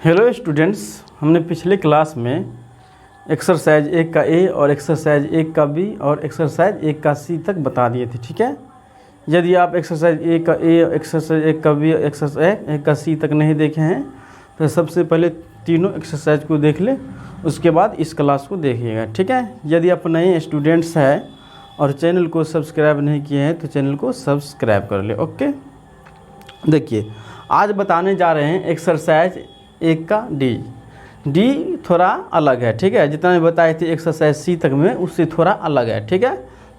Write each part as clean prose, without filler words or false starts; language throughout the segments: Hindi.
हेलो स्टूडेंट्स, हमने पिछले क्लास में एक्सरसाइज 1 का ए और एक्सरसाइज 1 का बी और एक्सरसाइज 1 का सी तक बता दिए थे। ठीक है, यदि आप एक्सरसाइज 1 का ए, एक्सरसाइज 1 का बी, एक्सरसाइज 1 का सी तक नहीं देखे हैं तो सबसे पहले तीनों एक्सरसाइज को देख ले, उसके बाद इस क्लास को देखिएगा। ठीक है, यदि आप नए स्टूडेंट्स हैं और चैनल को सब्सक्राइब नहीं किए हैं तो चैनल को सब्सक्राइब कर ले। ओके, देखिए आज बताने जा रहे हैं एक्सरसाइज 1 का डी थोड़ा अलग है। ठीक है, जितना भी बताए थे एक्सरसाइज सी तक में उससे थोड़ा अलग है। ठीक है,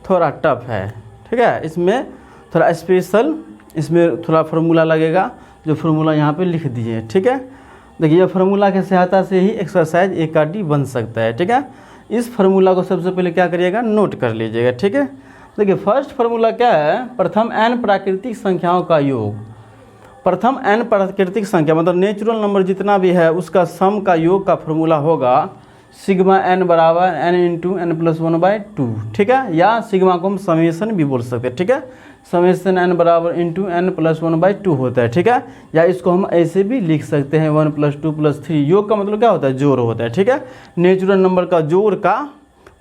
थोड़ा टफ है। ठीक है, इसमें थोड़ा स्पेशल, इसमें थोड़ा फार्मूला लगेगा, जो फार्मूला यहाँ पे लिख दिए। ठीक है, देखिए ये फार्मूला की सहायता से ही एक्सरसाइज 1 का डी बन सकता है। ठीक है, इस फार्मूला को सबसे पहले क्या करिएगा, नोट कर लीजिएगा। ठीक है, देखिए फर्स्ट फार्मूला क्या है, प्रथम n प्राकृतिक संख्याओं का योग। प्रथम n प्राकृतिक संख्या मतलब नेचुरल नंबर जितना भी है उसका सम का योग का फार्मूला होगा सिग्मा n बराबर n इंटू एन प्लस 1/2। ठीक है, या सिग्मा को हम समेसन भी बोल सकते हैं। ठीक है, समेसन n बराबर इंटू एन प्लस 1/2 होता है। ठीक है, या इसको हम ऐसे भी लिख सकते हैं 1 + 2 + 3। योग का मतलब क्या होता है, जोड़ होता है। ठीक है, नेचुरल नंबर का जोड़ का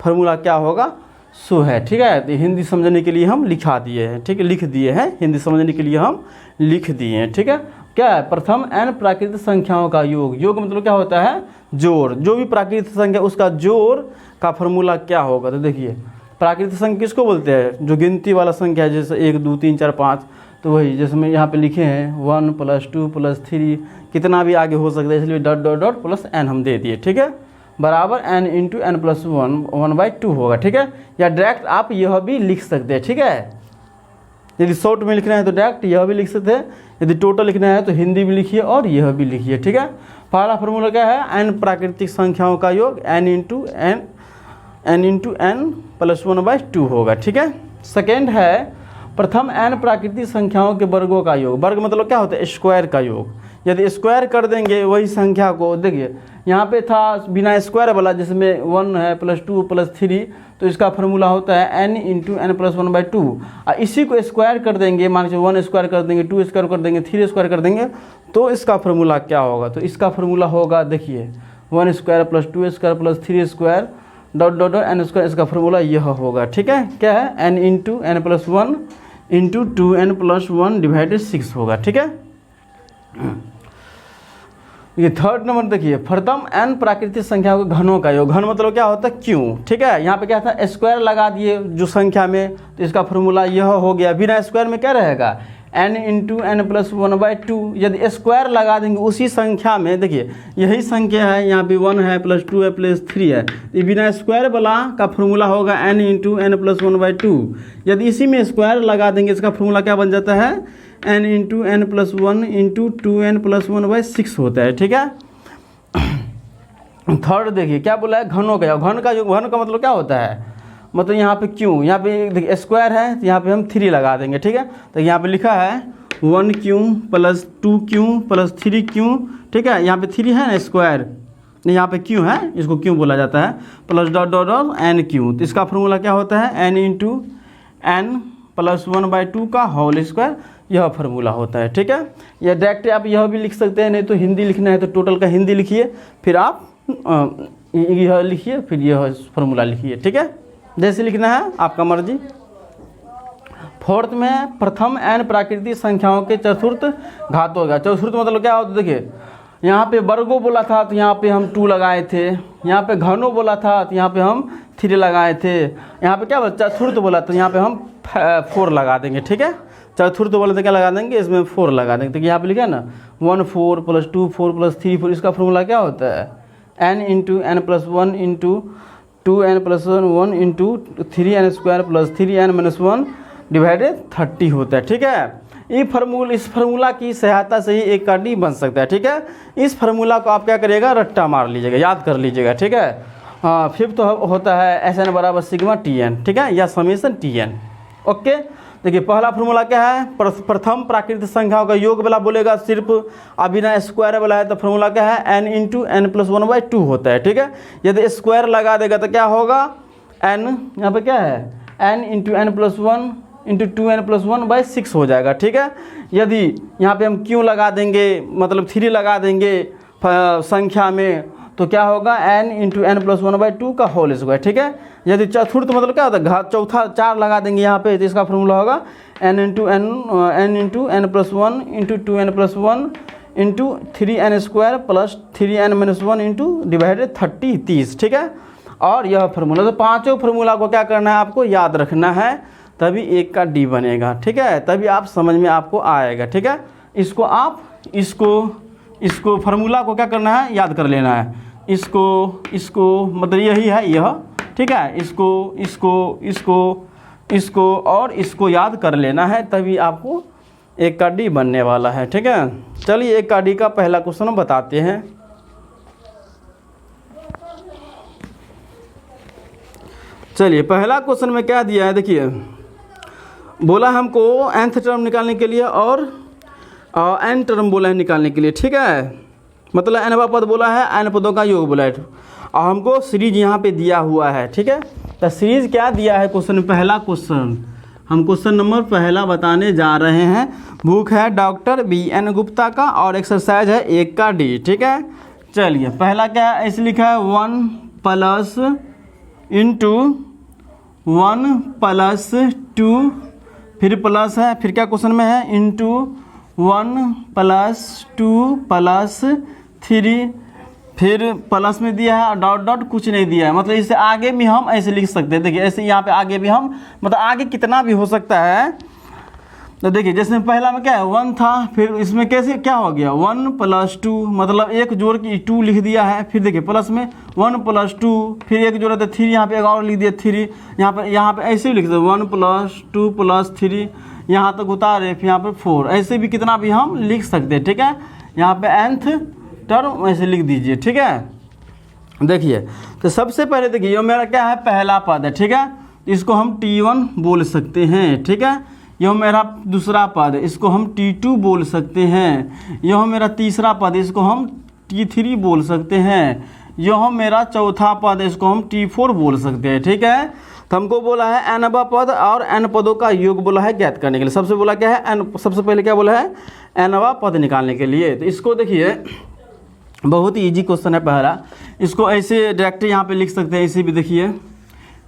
फार्मूला क्या होगा, सो है। ठीक है, तो हिंदी समझने के लिए हम लिखा दिए हैं। ठीक है, लिख दिए हैं, हिंदी समझने के लिए हम लिख दिए हैं। ठीक है, क्या है, प्रथम n प्राकृतिक संख्याओं का योग। योग मतलब क्या होता है, जोड़। जो भी प्राकृतिक संख्या उसका जोड़ का फार्मूला क्या होगा, तो देखिए प्राकृतिक संख्या किसको बोलते हैं, जो गिनती वाला संख्या है, जैसे 1 2 3 4 5, तो वही जैसे मैं यहाँ पे लिखे हैं 1 + 2 + 3, कितना भी आगे हो सकता है, इसलिए dot dot dot plus n हम दे दिए। ठीक है, बराबर n इंटू एन प्लस 1/2 होगा। ठीक है, या डायरेक्ट आप यह भी लिख सकते हैं। ठीक है, यदि शॉर्ट में लिखना है तो डायरेक्ट यह भी लिख सकते हैं, यदि टोटल लिखना है तो हिंदी भी लिखिए और यह भी लिखिए। ठीक है, पहला फार्मूला क्या है, n प्राकृतिक संख्याओं का योग n इंटू एन प्लस 1/2 होगा। ठीक है, सेकेंड है प्रथम n प्राकृतिक संख्याओं के वर्गों का योग। वर्ग मतलब क्या होता है, स्क्वायर का योग। यदि स्क्वायर कर देंगे वही संख्या को, देखिए यहाँ पे था बिना स्क्वायर वाला, जिसमें 1 है + 2 + 3, तो इसका फार्मूला होता है n इंटू एन प्लस 1/2। और इसी को स्क्वायर कर देंगे, मान लीजिए 1 स्क्वायर कर देंगे, 2 स्क्वायर कर देंगे, 3 स्क्वायर कर देंगे, तो इसका फार्मूला क्या होगा, तो इसका फार्मूला होगा, देखिए 1 square + 2 square + 3 square dot dot dot n square. इसका फार्मूला यह होगा। ठीक है, क्या है, n into n plus 1 into 2n + 1 divided 6 होगा। ठीक है, ये थर्ड नंबर देखिए, प्रथम n प्राकृतिक संख्या के घनों का योग। घन मतलब क्या होता है, क्यों। ठीक है, यहाँ पे क्या था, स्क्वायर लगा दिए जो संख्या में, तो इसका फार्मूला यह हो गया। बिना स्क्वायर में क्या रहेगा, n इंटू एन प्लस 1/2। यदि स्क्वायर लगा देंगे उसी संख्या में, देखिए यही संख्या है, यहाँ पे 1 है + 2 है + 3 है, ये बिना स्क्वायर वाला का फार्मूला होगा n इंटू एन प्लस 1/2। यदि इसी में स्क्वायर लगा देंगे, इसका फार्मूला क्या बन जाता है, n into n plus 1 into 2n + 1/6 होता है। ठीक है, थर्ड देखिए क्या बोला है, घनों का योग। घन का मतलब क्या होता है, मतलब यहाँ पे क्यों, यहाँ पे देखिए स्क्वायर है तो यहाँ पे हम 3 लगा देंगे। ठीक है, तो यहाँ पे लिखा है 1q + 2q + 3q। ठीक है, यहाँ पे 3 है ना स्क्वायर, नहीं यहाँ पे क्यों है, इसको क्यों बोला जाता है, plus dot dot dot n3। तो इसका फार्मूला क्या होता है, n इंटू एन प्लस 1/2 का होल स्क्वायर, यह फार्मूला होता है। ठीक है, या डायरेक्ट आप यह भी लिख सकते हैं, नहीं तो हिंदी लिखना है तो टोटल का हिंदी लिखिए, फिर आप यह लिखिए, फिर यह फार्मूला लिखिए। ठीक है, जैसे लिखना है आपका मर्जी। फोर्थ में प्रथम n प्राकृतिक संख्याओं के चतुर्थ घात होगा। चतुर्थ मतलब क्या होता है, देखिए यहाँ पे वर्गों बोला था तो यहाँ पे हम 2 लगाए थे, यहाँ पे घनों बोला था तो यहाँ पे हम 3 लगाए थे, यहाँ पे क्या बोला, चतुर्थ बोला तो यहाँ पे हम 4 लगा देंगे। ठीक है, चतुर्थ बोले तो क्या लगा देंगे, इसमें 4 लगा देंगे। तो यहाँ पे लिखा है ना 1 4 + 2 4 + 3 4। इसका फार्मूला क्या होता है, n into n plus 1 into 2n + 1 into 3n² + 3n - 1 divided 30 होता है। ठीक है, इस फार्मूला की सहायता से ही 1 का डी बन सकता है। ठीक है, इस फार्मूला को आप क्या करिएगा, रट्टा मार लीजिएगा, याद कर लीजिएगा। ठीक है, हाँ, फिफ्थ होता है Sn बराबर सिग्मा Tn। ठीक है, या समेसन Tn। ओके, देखिए पहला फार्मूला क्या है, प्रथम प्राकृतिक संख्याओं का योग वाला बोलेगा सिर्फ, अभी ना स्क्वायर वाला है तो फार्मूला क्या है, n इंटू एन प्लस 1/2 होता है। ठीक है, यदि स्क्वायर लगा देगा तो क्या होगा, n यहाँ पे क्या है, n into n plus 1 into 2n + 1/6 हो जाएगा। ठीक है, यदि यहाँ पे हम क्यों लगा देंगे, मतलब 3 लगा देंगे, संख्या में तो क्या होगा n इंटू एन प्लस 1/2 का होल स्क्वायर, ठीक है। यदि चतुर्थ मतलब क्या होता है, घात चौथा 4 लगा देंगे यहाँ पे, तो इसका फॉर्मूला होगा n into n plus 1 into 2n plus 1 into 3n square plus 3n minus 1 into divided 30, ठीक है। और यह फार्मूला, तो पांचों फार्मूला को क्या करना है, आपको याद रखना है, तभी एक का डी बनेगा, ठीक है, तभी आप समझ में आपको आएगा, ठीक है। इसको आप इसको फार्मूला को क्या करना है, याद कर लेना है। इसको मतलब यही है यह, ठीक है। इसको और इसको याद कर लेना है, तभी आपको एक का डी बनने वाला है, ठीक है। चलिए एक का डी का पहला क्वेश्चन हम बताते हैं। चलिए पहला क्वेश्चन में क्या दिया है, देखिए बोला हमको nth टर्म निकालने के लिए और n टर्म बोला है निकालने के लिए, ठीक है। मतलब nवा पद बोला है, n पदों का योग बोला है, और हमको सीरीज यहाँ पे दिया हुआ है, ठीक है। तो सीरीज क्या दिया है क्वेश्चन, पहला क्वेश्चन हम क्वेश्चन नंबर पहला बताने जा रहे हैं। बुक है डॉक्टर BN गुप्ता का और एक्सरसाइज है 1 का डी, ठीक है। चलिए पहला क्या है, ऐसे लिखा है 1 प्लस इंटू 1 प्लस 2, फिर प्लस है, फिर क्या क्वेश्चन में है इंटू 1 प्लस 2 प्लस 3, फिर प्लस में दिया है, डॉट डॉट कुछ नहीं दिया है। मतलब इससे आगे भी हम ऐसे लिख सकते हैं, देखिए ऐसे यहाँ पे आगे भी हम, मतलब आगे कितना भी हो सकता है। तो देखिए जैसे पहला में क्या है 1 था, फिर इसमें कैसे क्या हो गया 1 प्लस 2, मतलब एक जोड़ की 2 लिख दिया है, फिर देखिए प्लस में 1 प्लस 2, फिर एक जोड़ है 3, यहाँ पे एक और लिख दिया 3, यहाँ पे ऐसे भी लिख सकते 1 प्लस 2 प्लस 3, यहाँ तक उतारे, फिर यहाँ पे 4, ऐसे भी कितना भी हम लिख सकते हैं, ठीक है। यहाँ पे nth टर्म ऐसे लिख दीजिए, ठीक है। देखिए तो सबसे पहले देखिए ये मेरा क्या है, पहला पद है, ठीक है, इसको हम T1 बोल सकते हैं, ठीक है। यह मेरा दूसरा पद है, इसको हम T2 बोल सकते हैं। यह मेरा तीसरा पद है, इसको हम T3 बोल सकते हैं। यह मेरा चौथा पद है, इसको हम T4 बोल सकते हैं, ठीक है। तो हमको बोला है nवा पद और n पदों का योग बोला है ज्ञात करने के लिए। सबसे बोला क्या है n, सबसे पहले क्या बोला है nवा पद निकालने के लिए। तो इसको देखिए बहुत ही ईजी क्वेश्चन है पहला, इसको ऐसे डायरेक्ट यहाँ पे लिख सकते हैं, ऐसे भी देखिए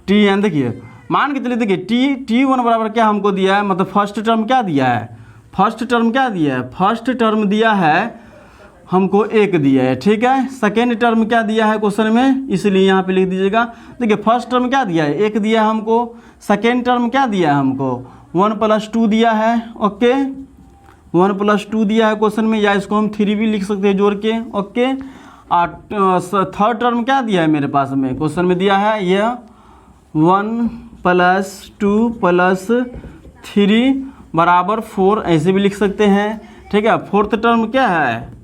Tn, देखिए मान के चलिए, देखिए T1 बराबर क्या हमको दिया है, मतलब फर्स्ट टर्म क्या दिया है, फर्स्ट टर्म दिया है हमको 1 दिया है, ठीक है। सेकेंड टर्म क्या दिया है क्वेश्चन में, इसलिए यहाँ पे लिख दीजिएगा। देखिए फर्स्ट टर्म क्या दिया है 1 दिया है हमको, सेकेंड टर्म क्या दिया है हमको 1 प्लस 2 दिया है, ओके 1 प्लस 2 दिया है क्वेश्चन में, या इसको हम 3 भी लिख सकते हैं जोड़ के, ओके। और थर्ड टर्म क्या दिया है मेरे पास में क्वेश्चन में दिया है यह 1 प्लस 2 प्लस 3 बराबर 4, ऐसे भी लिख सकते हैं, ठीक है। फोर्थ टर्म क्या है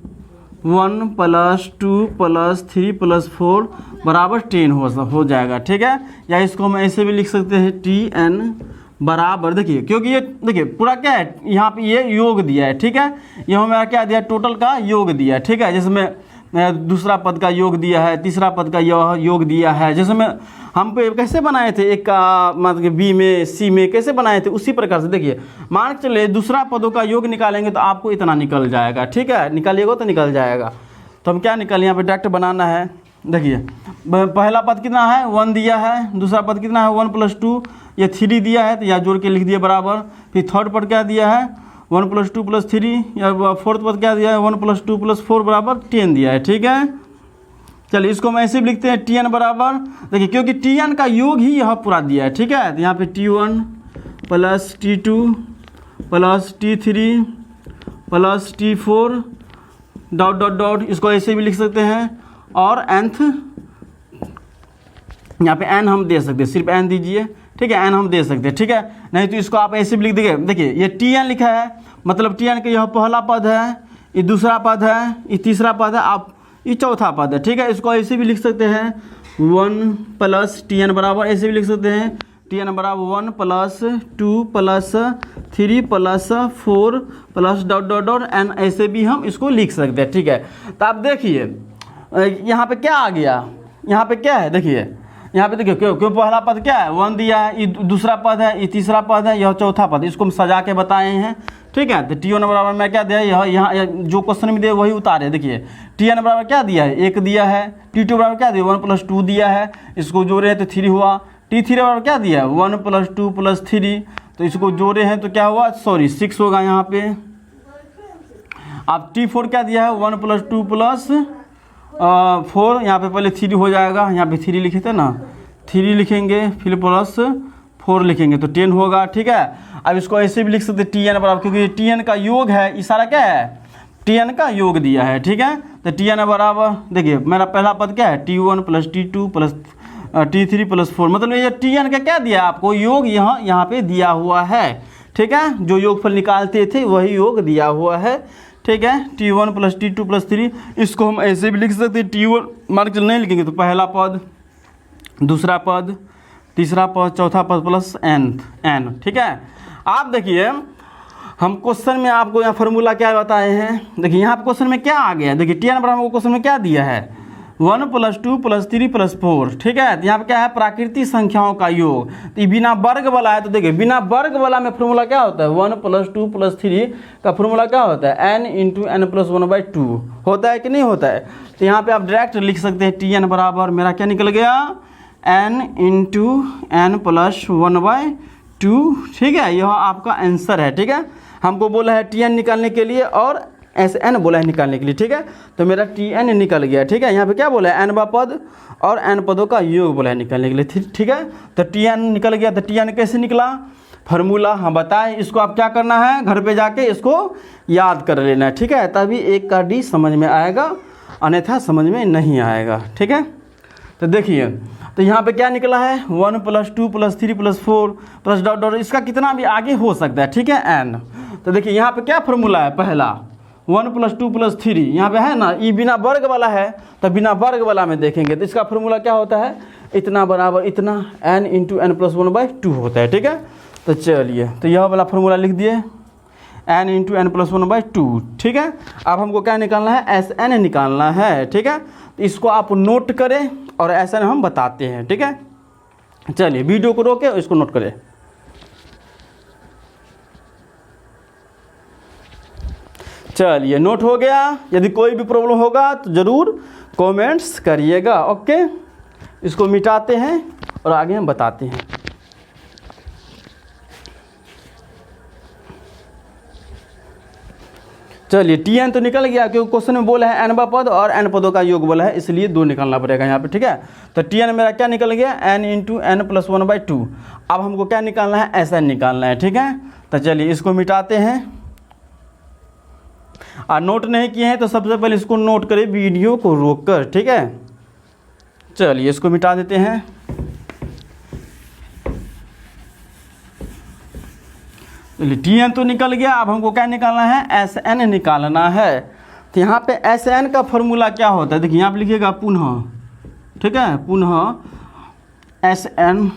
1 प्लस 2 प्लस 3 प्लस 4 बराबर 10 हो जाएगा, ठीक है। या इसको हम ऐसे भी लिख सकते हैं Tn बराबर, देखिए क्योंकि ये देखिए पूरा क्या है यहाँ पे ये योग दिया है, ठीक है। ये हमारा क्या दिया टोटल का योग दिया है, ठीक है। जिसमें दूसरा पद का योग दिया है, तीसरा पद का यह योग दिया है, जिसमें हम पे कैसे बनाए थे एक का मतलब बी में सी में कैसे बनाए थे, उसी प्रकार से देखिए मान के चले दूसरा पदों का योग निकालेंगे तो आपको इतना निकल जाएगा, ठीक है। निकालिएगा तो निकल जाएगा। तो हम क्या निकालें, यहाँ पे डायरेक्ट बनाना है। देखिए पहला पद कितना है 1 दिया है, दूसरा पद कितना है 1 प्लस 2, ये 3 दिया है तो या जोड़ के लिख दिया बराबर। फिर थर्ड पद क्या दिया है 1 प्लस 2 प्लस 3, या फोर्थ पद क्या दिया है 1 प्लस 2 प्लस 4 बराबर 10 दिया है, ठीक है। चलिए इसको हम ऐसे भी लिखते हैं Tn बराबर, देखिए क्योंकि Tn का योग ही यह पूरा दिया है, ठीक है। तो यहाँ पे T1 plus T2 plus T3 plus T4 dot dot dot, इसको ऐसे भी लिख सकते हैं। और nth यहाँ पे n हम दे सकते हैं, सिर्फ n दीजिए, ठीक है, n हम दे सकते हैं, ठीक है। नहीं तो इसको आप ऐसे भी लिख देंगे, देखिए ये Tn लिखा है, मतलब Tn का यह पहला पद है, ये दूसरा पद है, ये तीसरा पद है, आप ये चौथा पद है, ठीक है। इसको ऐसे भी लिख सकते हैं 1 प्लस Tn बराबर, ऐसे भी लिख सकते हैं Tn बराबर 1 plus 2 plus 3 plus 4 plus dot dot dot n, ऐसे भी हम इसको लिख सकते हैं, ठीक है। तो आप देखिए यहाँ पे क्या आ गया, यहाँ पे क्या है देखिए यहाँ पे देखिए क्यों पहला पद क्या है 1 दिया है, ये दूसरा पद है, ये तीसरा पद है, यह चौथा पद, इसको हम सजा के बताए हैं। ठीक है, तो T1 बराबर में क्या दिया है, यह यहाँ जो क्वेश्चन में दिया वही उतारे। देखिए Tn बराबर क्या दिया है 1 दिया है, T2 बराबर क्या दिया 1 + 2 दिया है, इसको जोड़े हैं तो 3 हुआ। T3 बराबर क्या दिया है 1 + 2 + 3, तो इसको जोड़े हैं तो क्या हुआ, सॉरी 6 होगा यहाँ पे। अब T4 क्या दिया है 1 + 2 + 4, यहाँ पे पहले 3 हो जाएगा, यहाँ पे 3 लिखे थे ना, 3 लिखेंगे फिर +4 लिखेंगे तो 10 होगा। ठीक है, अब इसको ऐसे भी लिख सकते Tn बराबर, क्योंकि Tn का योग है, इशारा क्या है Tn का योग दिया है। ठीक है, तो Tn बराबर देखिए मेरा पहला पद क्या है T1 + T2 + T3 + 4, मतलब ये Tn का क्या दिया है आपको योग, यहाँ पे दिया हुआ है। ठीक है, जो योगफल निकालते थे वही योग दिया हुआ है। ठीक है, T1 + T2 + 3, इसको हम ऐसे भी लिख सकते हैं T1 मान के नहीं लिखेंगे तो पहला पद, दूसरा पद, तीसरा पद, चौथा पद प्लस n। ठीक है, आप देखिए हम क्वेश्चन में आपको यहाँ फार्मूला क्या बताए हैं, देखिए यहाँ पे क्वेश्चन में क्या आ गया, देखिए Tn बराबर को क्वेश्चन में क्या दिया है 1 + 2 + 3 + 4। ठीक है, तो यहाँ पे क्या है प्राकृतिक संख्याओं का योग, तो ये बिना वर्ग वाला है, तो देखिए बिना वर्ग वाला में फार्मूला क्या होता है 1 + 2 + 3 का फार्मूला क्या होता है n × n + 1/2 होता है कि नहीं होता है। तो यहाँ पे आप डायरेक्ट लिख सकते हैं Tn बराबर मेरा क्या निकल गया n × n + 1/2। ठीक है, यह आपका आंसर है। ठीक है, हमको बोला है Tn निकालने के लिए और Sn बोला है निकालने के लिए। ठीक है, तो मेरा Tn निकल गया। ठीक है, यहाँ पे क्या बोला है n पद और n पदों का योग बोला है निकालने के लिए। ठीक है, तो Tn निकल गया। तो Tn कैसे निकला, फार्मूला हम बताएं, इसको आप क्या करना है घर पे जाके इसको याद कर लेना है। ठीक है, तभी 1 का D समझ में आएगा, अन्यथा समझ में नहीं आएगा। ठीक है, तो देखिए तो यहाँ पे क्या निकला है 1 + 2 + 3 + 4 प्लस डॉट डॉट, इसका कितना भी आगे हो सकता है। ठीक है, n, तो देखिए यहाँ पे क्या फार्मूला है, पहला 1 + 2 + 3, यहाँ पे है ना, ये बिना वर्ग वाला है, तो बिना वर्ग वाला में देखेंगे तो इसका फार्मूला क्या होता है इतना बराबर इतना n × n + 1/2 होता है। ठीक है, तो चलिए तो यह वाला फार्मूला लिख दिए n × n + 1/2। ठीक है, अब हमको क्या निकालना है Sn निकालना है। ठीक है, तो इसको आप नोट करें और Sn हम बताते हैं। ठीक है, चलिए वीडियो को रोके और इसको नोट करें। चलिए नोट हो गया, यदि कोई भी प्रॉब्लम होगा तो ज़रूर कमेंट्स करिएगा। ओके, इसको मिटाते हैं और आगे हम बताते हैं। चलिए Tn तो निकल गया, क्योंकि क्वेश्चन में बोला है n पद और n पदों का योग बोला है, इसलिए 2 निकालना पड़ेगा यहाँ पे। ठीक है, तो Tn मेरा क्या निकल गया n × n + 1/2। अब हमको क्या निकालना है Sn निकालना है। ठीक है, तो चलिए इसको मिटाते हैं। और नोट नहीं किए हैं तो सबसे पहले इसको नोट करें वीडियो को रोककर। ठीक है, चलिए इसको मिटा देते हैं। चलिए Tn तो निकल गया, अब हमको क्या निकालना है Sn निकालना है। तो यहाँ पे Sn का फार्मूला क्या होता है, देखिए यहाँ पे लिखिएगा पुनः। ठीक है, पुनः Sn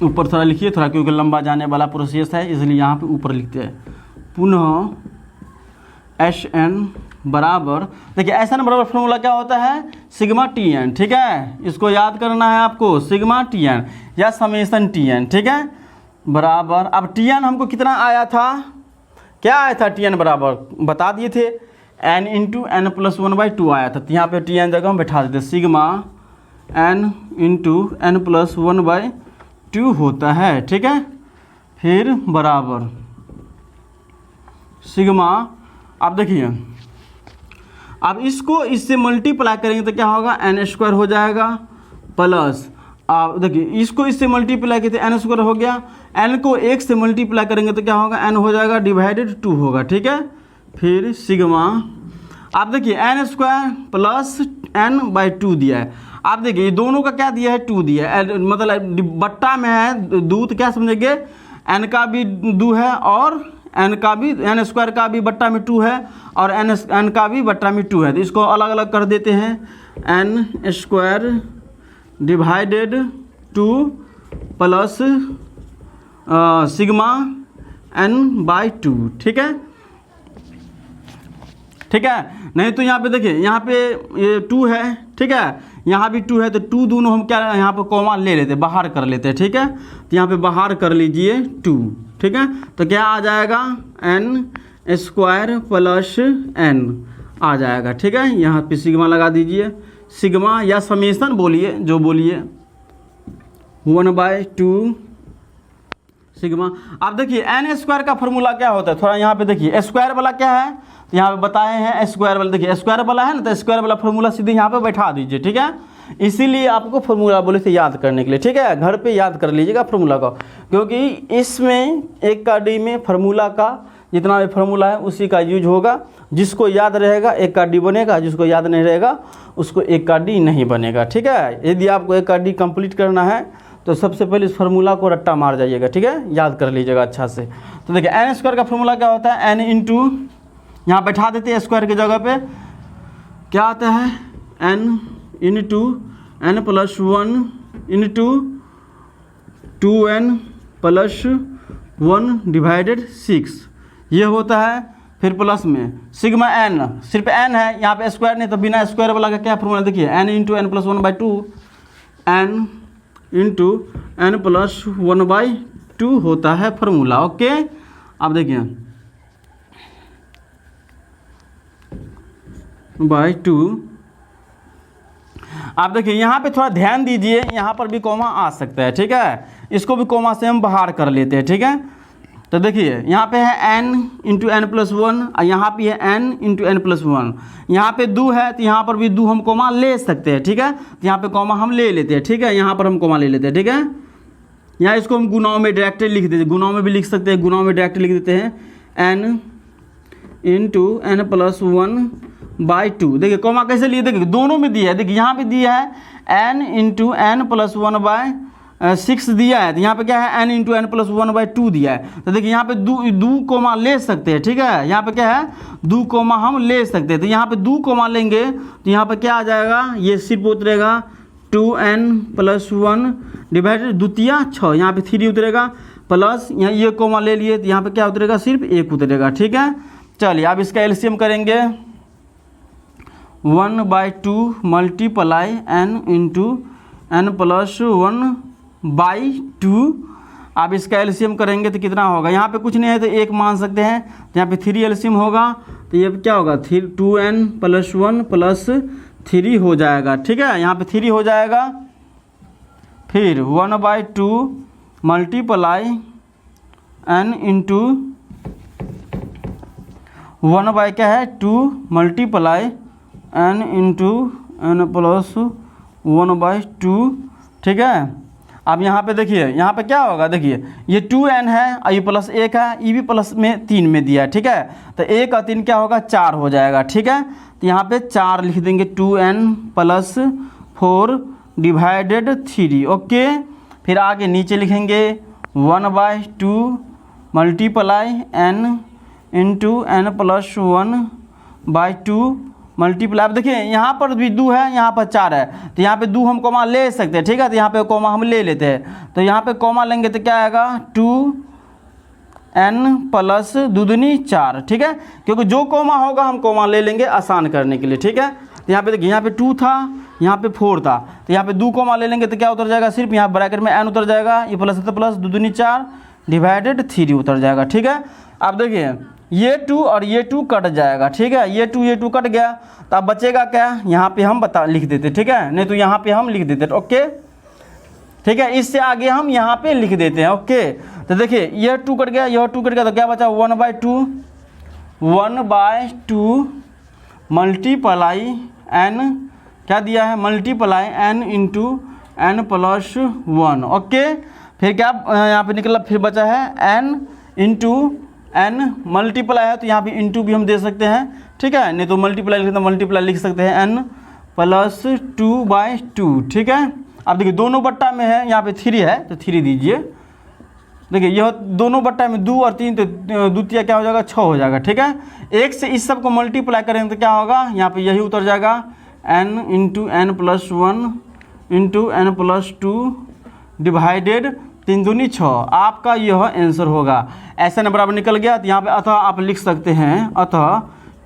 ऊपर थोड़ा लिखिए, थोड़ा क्योंकि लंबा जाने वाला प्रोसेस है इसलिए यहाँ पे ऊपर लिखते हैं पुनः Sn बराबर, देखिए Sn बराबर फार्मूला क्या होता है σTn। ठीक है, इसको याद करना है आपको, σTn या समेशन Tn। ठीक है, बराबर अब Tn हमको कितना आया था, क्या आया था Tn बराबर बता दिए थे n × n + 1/2 आया था। तो यहाँ पे Tn जगह हम बैठा देते n × n + 1/2 होता है। ठीक है, फिर बराबर सिग्मा। अब देखिए अब इसको इससे मल्टीप्लाई करेंगे तो क्या होगा n² हो जाएगा प्लस, अब देखिए इसको इससे मल्टीप्लाई किए n² हो गया, n को 1 से मल्टीप्लाई करेंगे तो क्या होगा n हो जाएगा / 2 होगा। ठीक है, फिर सिग्मा। आप देखिए n² + n/2 दिया है। आप देखिए दोनों का क्या दिया है 2 दिया है, मतलब बट्टा में है 2, तो क्या समझेंगे n का भी 2 है और n का भी n² का भी बट्टा में 2 है और n का भी बट्टा में 2 है। तो इसको अलग अलग कर देते हैं n² / 2 प्लस सिग्मा n/2। ठीक है, ठीक है, नहीं तो यहाँ पे देखिए यहाँ पे ये 2 है। ठीक है, यहाँ भी 2 है तो 2 दोनों हम क्या यहाँ पे कॉमा ले लेते हैं, बाहर कर लेते हैं, ठीक है। तो यहाँ पे बाहर कर लीजिए 2, ठीक है। तो क्या आ जाएगा n² प्लस n आ जाएगा, ठीक है। यहाँ पे सिग्मा लगा दीजिए, सिग्मा या समेशन बोलिए, जो बोलिए, 1/2 सिग्मा। अब देखिए n² का फॉर्मूला क्या होता है, थोड़ा यहाँ पे देखिए स्क्वायर वाला क्या है, तो यहाँ पे बताए हैं स्क्वायर वाला, देखिए स्क्वायर वाला है ना, तो स्क्वायर वाला फॉर्मूला सीधे यहाँ पे बैठा दीजिए, ठीक है। इसीलिए आपको फॉर्मूला बोले थे याद करने के लिए, ठीक है। घर पे याद कर लीजिएगा फॉर्मूला का, क्योंकि इसमें 1 का डी में फॉर्मूला का जितना भी फॉर्मूला है उसी का यूज होगा। जिसको याद रहेगा 1 का डी बनेगा, जिसको याद नहीं रहेगा उसको 1 का डी नहीं बनेगा, ठीक है। यदि आपको 1 का डी कंप्लीट करना है तो सबसे पहले इस फार्मूला को रट्टा मार जाइएगा, ठीक है, याद कर लीजिएगा अच्छा से। तो देखिए n² का फार्मूला क्या होता है, n इंटू, यहाँ बैठा देते हैं स्क्वायर की जगह पे, क्या आता है n into n plus 1 into 2n plus 1 divided 6, ये होता है। फिर प्लस में सिग्मा n, सिर्फ n है, यहाँ पे स्क्वायर नहीं, तो बिना स्क्वायर वाला का क्या फॉर्मूला देखिए, n into n plus 1/2 n into n plus 1/2 होता है फॉर्मूला, ओके। अब देखिए /2। आप देखिए यहाँ पे थोड़ा ध्यान दीजिए, यहाँ पर भी कॉमा आ सकता है, ठीक है। इसको भी कॉमा से हम बाहर कर लेते हैं, ठीक है। तो देखिए यहाँ पे है n इंटू n प्लस 1 और यहाँ पे है n इंटू n प्लस 1। यहाँ पे 2 है तो यहाँ पर भी 2 हम कॉमा ले सकते हैं, ठीक है। तो यहाँ पे कॉमा हम ले लेते हैं, ठीक है, यहाँ पर हम कॉमा ले लेते हैं, ठीक है। यहाँ इसको हम गुणाओं में डायरेक्ट लिख देते हैं, गुणाओं में भी लिख सकते हैं, गुणाओं में डायरेक्ट लिख देते हैं n इंटू n प्लस 1/2। देखिए कॉमा कैसे लिए, देखिए दोनों में दिया है, देखिए यहाँ पे दिया है n इंटू n प्लस 1/6 दिया है, तो यहाँ पे क्या है n इंटू n प्लस 1/2 दिया है। तो देखिए यहाँ पे 2 कॉमा ले सकते हैं, ठीक है। यहाँ पे क्या है 2 कॉमा हम ले सकते हैं, तो यहाँ पे 2 कॉमा लेंगे तो यहाँ पे क्या आ जाएगा, ये सिर्फ उतरेगा 2n प्लस 1 डिवाइडेड द्वितीय 6, यहाँ पे 3 उतरेगा, प्लस यहाँ ये कॉमा ले लिए तो यहाँ पे क्या उतरेगा, सिर्फ 1 उतरेगा, ठीक है। चलिए अब इसका एलसीएम करेंगे, 1/2 multiply n into n plus 1/2। आप इसका एलसीएम करेंगे तो कितना होगा, यहाँ पे कुछ नहीं है तो 1 मान सकते हैं, तो यहाँ पे 3 एलसीएम होगा, तो ये क्या होगा 2n प्लस 1 प्लस 3 हो जाएगा, ठीक है। यहाँ पे 3 हो जाएगा, फिर 1/2 मल्टीप्लाई n इंटू 1 क्या है 2 multiply n into n plus 1/2, ठीक है। अब यहाँ पे देखिए, यहाँ पे क्या होगा, देखिए ये 2n है और ये प्लस 1 है, ये भी प्लस में 3 में दिया है, ठीक है। तो 1 और 3 क्या होगा 4 हो जाएगा, ठीक है। तो यहाँ पे 4 लिख देंगे, 2n प्लस 4 डिवाइडेड 3, ओके। फिर आगे नीचे लिखेंगे 1/2 multiply n into n plus 1/2 multiply. अब देखिए यहाँ पर भी 2 है, यहाँ पर 4 है, तो यहाँ पे 2 हम कॉमा ले सकते हैं, ठीक है। तो यहाँ पे कॉमा हम ले लेते हैं, तो यहाँ पे कॉमा लेंगे तो क्या आएगा 2n प्लस 2 4, ठीक है। क्योंकि जो कॉमा होगा हम कॉमा ले लेंगे आसान करने के लिए, ठीक है। तो यहाँ पे देखिए, यहाँ पे 2 था, यहाँ पे 4 था, तो यहाँ पे 2 कॉमा ले लेंगे तो क्या उतर जाएगा, सिर्फ यहाँ ब्रैकेट में n उतर जाएगा, ये प्लस है तो प्लस 2 4 डिवाइडेड 3 उतर जाएगा, ठीक है। अब देखिए ये 2 और ये 2 कट जाएगा, ठीक है, ये 2 कट गया, तो अब बचेगा क्या, यहाँ पे हम लिख देते, ठीक है, नहीं तो यहाँ पे हम लिख देते, ओके, ठीक है। इससे आगे हम यहाँ पे लिख देते हैं, ओके। तो देखिए यह 2 कट गया, यह 2 कट गया, तो क्या बचा 1/2 मल्टीप्लाई n, क्या दिया है multiply n into n plus 1, okay. फिर क्या यहाँ पे निकला, फिर बचा है n इंटू n मल्टीप्लाई है तो यहाँ पे इंटू भी हम दे सकते हैं, ठीक है, नहीं तो मल्टीप्लाई लिखते हैं, मल्टीप्लाई लिख सकते हैं n प्लस 2/2, ठीक है। अब देखिए दोनों बट्टा में है, यहाँ पे 3 है तो 3 दीजिए। देखिए यह दोनों बट्टा में 2 और 3 तो द्वितीय क्या हो जाएगा 6 हो जाएगा, ठीक है। 1 से इस सब को मल्टीप्लाई करेंगे तो क्या होगा, यहाँ पे यही उतर जाएगा n into n plus 1 into n plus 2 divided 3 दूनी 6, आपका यह आंसर होगा। ऐसा न बराबर निकल गया, तो यहाँ पे अतः आप लिख सकते हैं, अतः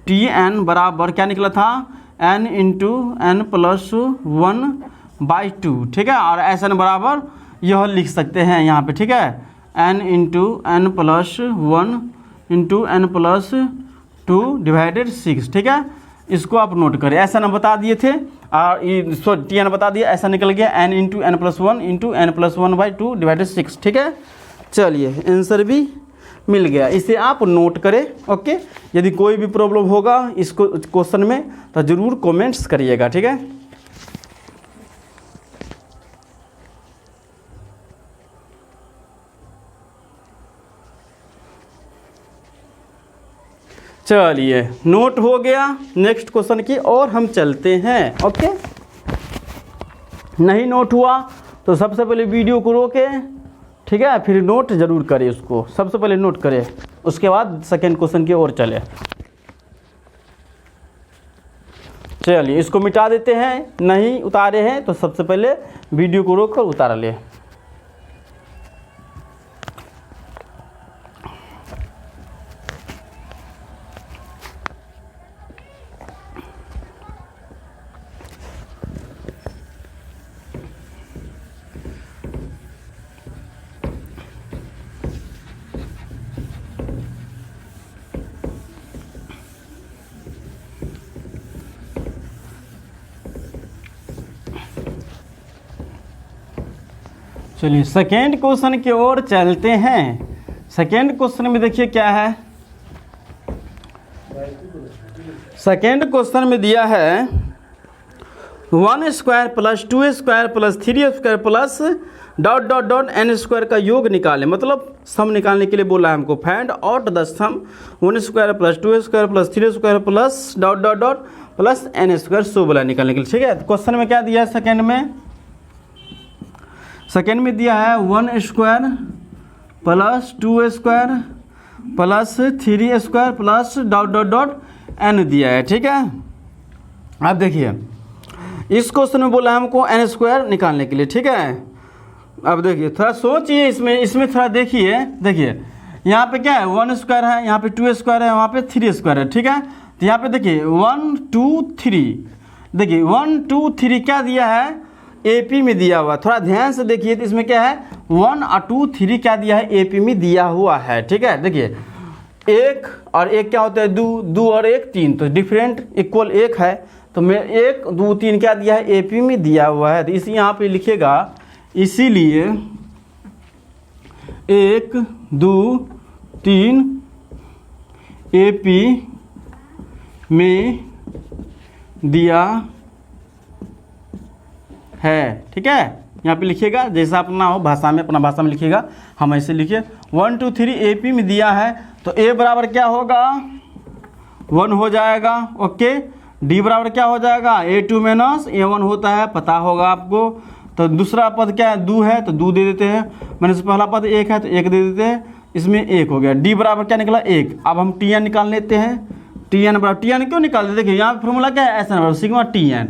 Tn बराबर क्या निकला था n इंटू एन प्लस 1/2, ठीक है। और एस एन बराबर यह लिख सकते हैं यहाँ पे, ठीक है, n into n plus 1 into n plus 2 divided 6, ठीक है। इसको आप नोट करें, ऐसा ना बता दिए थे और ये टी एन बता दिया, ऐसा निकल गया n into n plus 1 into n plus 1/2 divided 6, ठीक है। चलिए आंसर भी मिल गया, इसे आप नोट करें। ओके, यदि कोई भी प्रॉब्लम होगा इस क्वेश्चन में तो ज़रूर कमेंट्स करिएगा, ठीक है। चलिए नोट हो गया, नेक्स्ट क्वेश्चन की और हम चलते हैं। ओके, नहीं नोट हुआ तो सबसे पहले वीडियो को रोके, ठीक है, फिर नोट जरूर करें, उसको सबसे पहले नोट करें, उसके बाद सेकेंड क्वेश्चन की ओर चले। चलिए इसको मिटा देते हैं, नहीं उतारे हैं तो सबसे पहले वीडियो को रोक कर उतार ले। चलिए सेकेंड क्वेश्चन की ओर चलते हैं। सेकेंड क्वेश्चन में देखिए क्या है, सेकेंड क्वेश्चन में दिया है 1² plus 2² plus 3² plus dot dot dot n² का योग निकालें। मतलब सम निकालने के लिए बोला है हमको, find out the sum 1² plus 2² plus 3² plus dot dot dot plus n² so बोला निकालने के लिए, ठीक है। क्वेश्चन में क्या दिया है सेकेंड में, सेकेंड में दिया है 1² plus 2² plus 3² plus dot dot dot n दिया है, ठीक है। अब देखिए इस क्वेश्चन में बोला है हमको n² निकालने के लिए, ठीक है। अब देखिए थोड़ा सोचिए, इसमें थोड़ा देखिए यहाँ पे क्या है 1² है, यहाँ पे 2² है, वहाँ पे 3² है, ठीक है। तो यहाँ पे देखिए 1 2 3, देखिए 1 2 3 क्या दिया है, AP में दिया हुआ, थोड़ा ध्यान से देखिए। तो इसमें क्या है 1 और 2 3 क्या दिया है, AP में दिया हुआ है, ठीक है। देखिए एक और एक क्या होता है, दो और एक 3, तो डिफरेंट इक्वल 1 है, तो मैं 1 2 3 क्या दिया है, AP में दिया हुआ है। तो इसी यहाँ पे लिखेगा, इसीलिए 1 2 3 AP में दिया है, ठीक है। यहाँ पे लिखिएगा जैसा अपना हो भाषा में, अपना भाषा में लिखिएगा, हम ऐसे लिखिए 1 2 3 AP में दिया है, तो A बराबर क्या होगा 1 हो जाएगा, ओके। D बराबर क्या हो जाएगा A2 माइनस A1 होता है, पता होगा आपको। तो दूसरा पद क्या है 2 है, तो 2 दे देते हैं, मैंने से पहला पद 1 है तो 1 दे देते हैं, इसमें 1 हो गया। D बराबर क्या निकला 1। अब हम TN निकाल लेते हैं, TN बराबर, TN क्यों निकालते, देखिए यहाँ फॉर्मूला क्या है, ऐसा बराबर सिग्मा TN,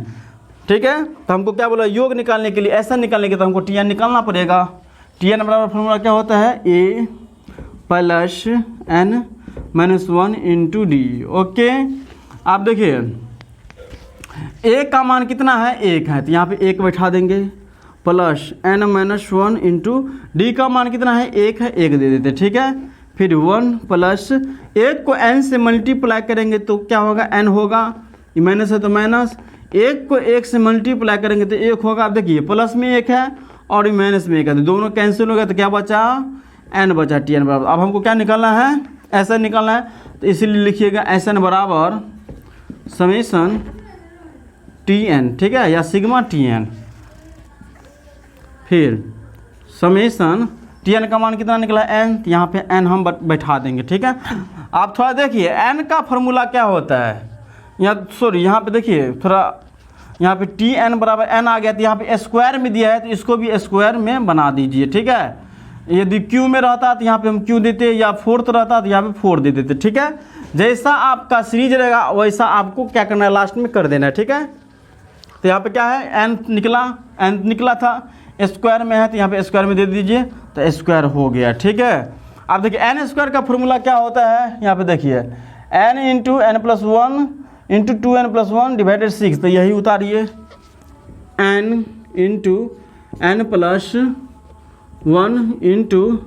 ठीक है। तो हमको क्या बोला, योग निकालने के लिए, ऐसा निकालने के लिए तो हमको TN निकालना पड़ेगा। TN बराबर फॉर्मूला क्या होता है, A plus N minus 1 into D, okay. आप देखिए A का मान कितना है 1 है, तो यहाँ पे 1 बैठा देंगे, plus N minus 1 into D का मान कितना है 1 है, 1 दे देते, ठीक है। फिर 1 प्लस 1 को N से मल्टीप्लाई करेंगे तो क्या होगा, N होगा, ये माइनस है तो माइनस, 1 को 1 से मल्टीप्लाई करेंगे तो 1 होगा। आप देखिए प्लस में 1 है और माइनस में 1 है, तो दोनों कैंसिल हो गया, तो क्या बचा n बचा TN बराबर। अब हमको क्या निकालना है, ऐसा निकालना है, तो इसीलिए लिखिएगा SN बराबर समेसन TN, ठीक है, या सिग्मा TN। फिर समेसन TN का मान कितना निकला n, तो यहाँ पे n हम बैठा देंगे, ठीक है। आप थोड़ा देखिए n का फॉर्मूला क्या होता है, यहाँ पे देखिए थोड़ा, यहाँ पे TN बराबर n आ गया, तो यहाँ पे स्क्वायर में दिया है, तो इसको भी स्क्वायर में बना दीजिए, ठीक है। यदि Q में रहता तो यहाँ पे हम Q देते, या 4th रहता तो यहाँ पे 4 दे देते, ठीक है। जैसा आपका सीरीज रहेगा वैसा आपको क्या करना है, लास्ट में कर देना है, ठीक है। तो यहाँ पे क्या है n निकला था, स्क्वायर में है तो यहाँ पे स्क्वायर में दे दीजिए, तो स्क्वायर हो गया, ठीक है। अब देखिए n² का फॉर्मूला क्या होता है, यहाँ पे देखिए n into n plus 1 into 2n+1 divided 6, तो यही उतारिए n into n+1 into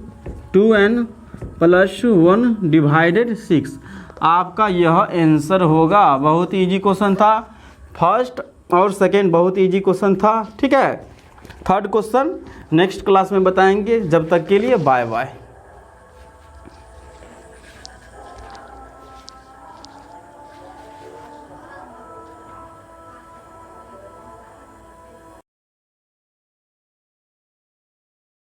2n+1 divided 6। आपका यह आंसर होगा। बहुत इजी क्वेश्चन था, फर्स्ट और सेकेंड बहुत इजी क्वेश्चन था। ठीक है, थर्ड क्वेश्चन नेक्स्ट क्लास में बताएंगे। जब तक के लिए बाय बाय।